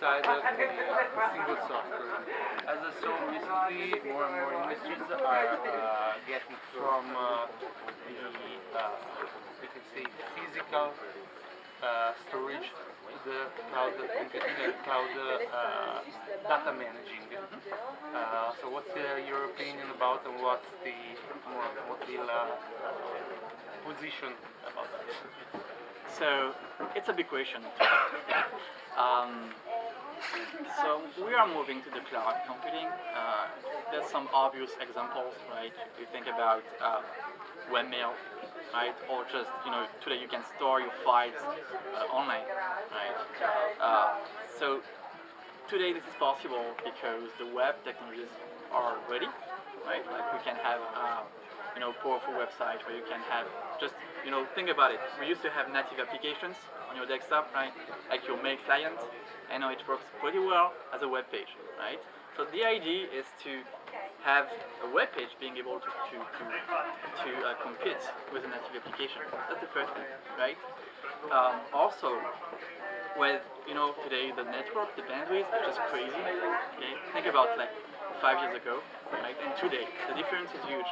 Side of the single software. As I saw recently, more and more industries are getting from we can say, physical storage to the cloud computing and cloud data managing. So what's your opinion about, and what's the position about that? So it's a big question. Um, so we are moving to the cloud computing. There's some obvious examples, right? If you think about webmail, right? Or just, today you can store your files online, right? So today this is possible because the web technologies are ready, right? Like we can have powerful websites where you can have just, think about it. We used to have native applications on your desktop, right? Like your mail client, and now it works pretty well as a web page, right? So the idea is to have a web page being able to compete with a native application. That's the first thing, right? Also, with today the network, the bandwidth is just crazy. Okay, think about like 5 years ago, right? And today, the difference is huge.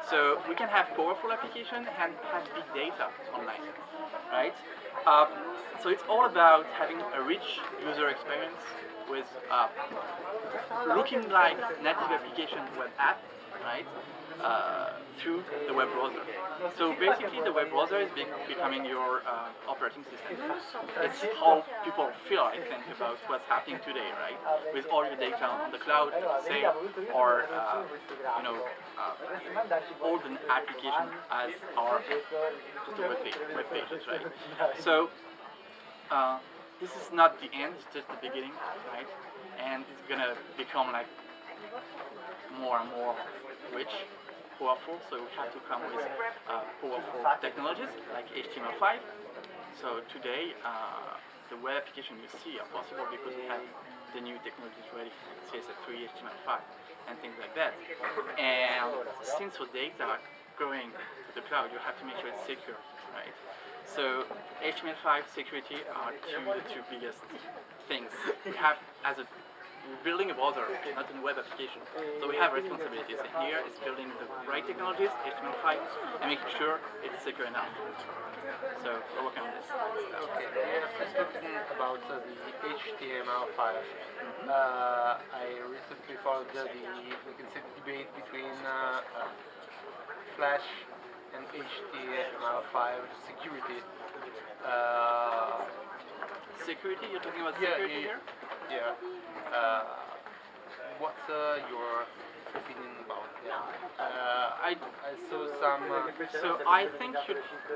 So we can have powerful application and have big data online, right? So it's all about having a rich user experience with looking like native application web app, right? Through the web browser. So basically the web browser is becoming your operating system. It's how people feel, I think, about what's happening today, right? With all your data on the cloud, say, or all the applications as are just a web pages, right? So this is not the end, it's just the beginning, right? And it's gonna become like more and more rich, powerful, so we have to come with powerful technologies like HTML5. So today, the web application you see are possible because we have the new technologies ready, like CSS3, HTML5, and things like that. And since your data are going to the cloud, you have to make sure it's secure, right? So HTML5 security are the two biggest things we have as a building a browser, not a web application. So we have responsibilities, and here is building the right technologies, HTML5, and making sure it's secure enough. So we're working on this. Okay, speaking about the HTML5, I recently followed we can say, the debate between Flash and HTML5 security. Security? You're talking about security here? Yeah. What's your opinion about that? I saw some. So I think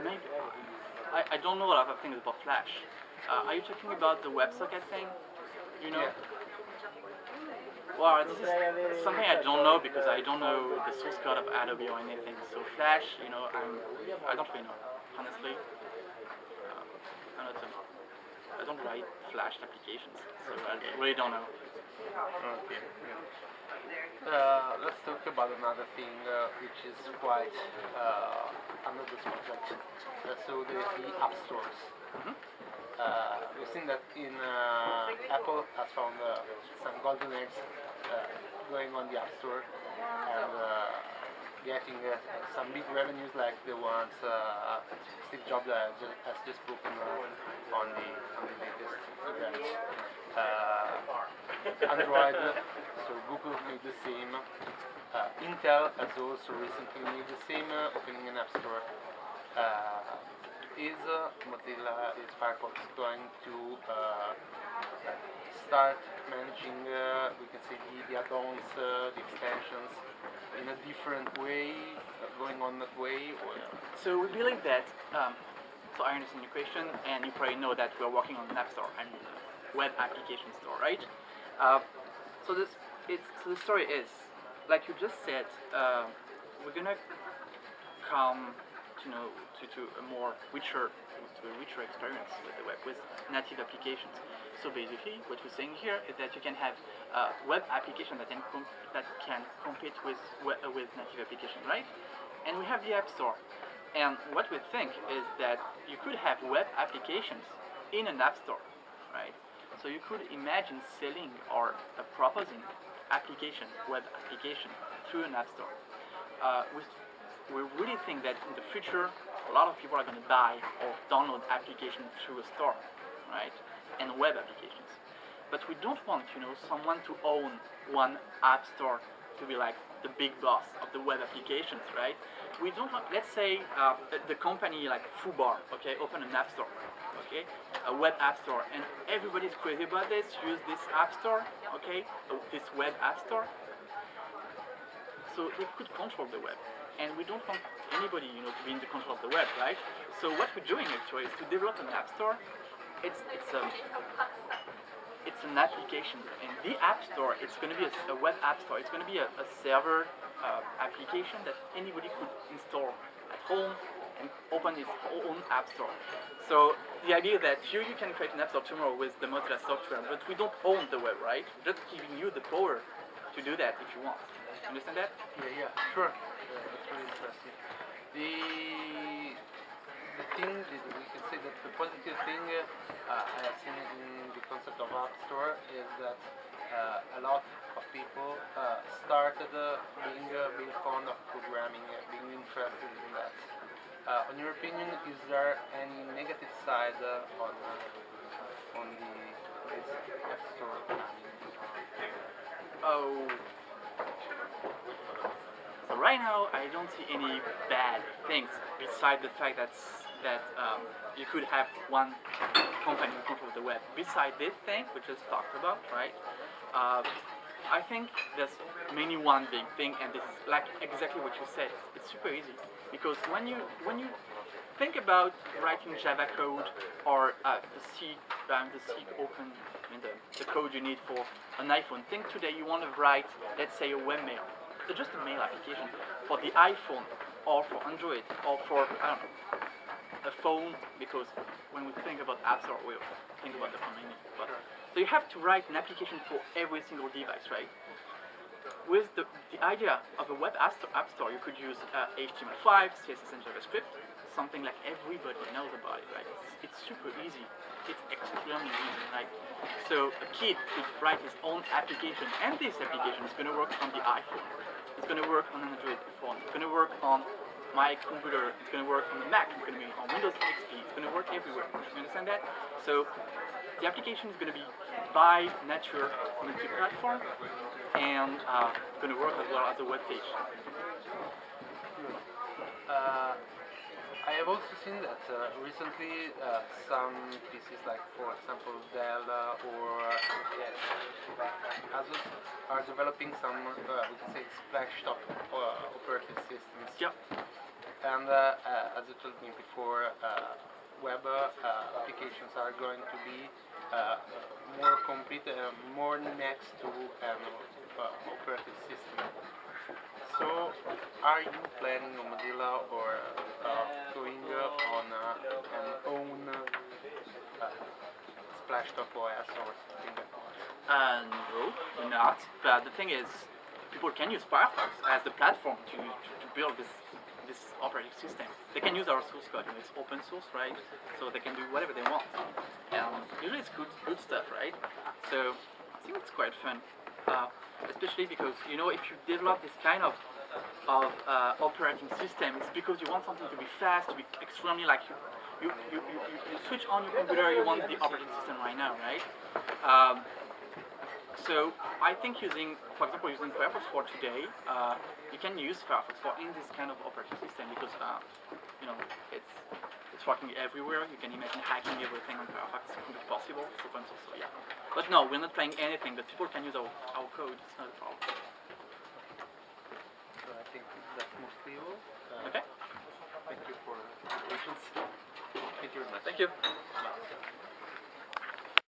maybe I don't know a lot of things about Flash. Are you talking about the WebSocket thing? Yeah. Well, this is something I don't know because I don't know the source code of Adobe or anything. So Flash, I don't really know, honestly. I don't write Flash applications, so I really don't know. Okay. Let's talk about another thing which is quite another subject. So the app stores. We've seen that in Apple has found some golden eggs going on the App Store and getting some big revenues like the ones Steve Jobs has just spoken on the latest event. Android, so Google made the same. Intel has also recently made the same, opening an App Store. Is Mozilla, is Firefox going to start managing, we can say, the add-ons, the extensions in a different way, going on that way? Or? So we believe that, so I understand your question, and you probably know that we're working on an App Store, I mean web application store, right? So the story is, like you just said, we're gonna come to a more richer experience with the web, with native applications. So basically, what we're saying here is that you can have web application that can compete with native application, right? And we have the App Store. And what we think is that you could have web applications in an App Store, right? So you could imagine selling or proposing application, web application through an app store. We really think that in the future, a lot of people are going to buy or download applications through a store, right? And web applications. But we don't want, someone to own one app store to be like the big boss of the web applications, right? We don't want, let's say, the company like Fubar, okay, open an app store, okay, a web app store, and everybody's crazy about this, use this app store, okay, this web app store. So they could control the web, and we don't want anybody, to be in the control of the web, right? So what we're doing actually is to develop an app store. It's an application, and the app store, it's going to be a web app store. It's going to be a server application that anybody could install at home and open its own app store. So the idea that you can create an app store tomorrow with the Mozilla software, but we don't own the web, right? We're just giving you the power to do that if you want. Understand that? Yeah, sure. That's really interesting. The thing is, we can say that the positive thing I have seen in the concept of App Store is that a lot of people started being fond of programming, being interested in that. On your opinion, is there any negative side on this App Store? Oh. So right now, I don't see any bad things beside the fact that you could have one company in control of the web. Beside this thing we just talked about, right? I think there's mainly one big thing, and this is like exactly what you said. It's super easy because when you think about writing Java code or the C open, the code you need for an iPhone. Think today you want to write, let's say, a webmail. So just a mail application for the iPhone or for Android or for, I don't know, a phone, because when we think about apps or we think about the phone mainly. So you have to write an application for every single device, right? With the idea of a web app store, you could use HTML5, CSS and JavaScript, something like everybody knows about it, right? It's super easy. It's extremely easy, right? So a kid could write his own application, and this application is going to work on the iPhone. It's going to work on an Android phone. It's going to work on my computer. It's going to work on the Mac. It's going to be on Windows XP. It's going to work everywhere. You understand that? So the application is going to be by nature multi-platform and going to work as well as a web page. I have also seen that recently some PCs, like for example Dell or Asus, are developing some, we can say, splash-top operating systems. Yep. And as you told me before, web applications are going to be more complete, more next to an operating system. So, are you planning on Mozilla or going on an own splash-top OS or something like that? No, we're not. But the thing is, people can use Firefox as the platform to build this operating system. They can use our source code, it's open source, right? So they can do whatever they want. And usually it's good stuff, right? So I think it's quite fun. Especially because, if you develop this kind of operating system, it's because you want something to be fast, to be extremely like you switch on your computer, you want the operating system right now, right? So I think for example, using Firefox for today, you can use Firefox for in this kind of operating system because it's working everywhere. You can imagine hacking everything on Firefox. It's completely possible. It's open source, so yeah. But no, we're not playing anything. But people can use our code. It's not a problem. So I think that's mostly all. Okay. Thank you for your patience. Thank you very much. Thank you.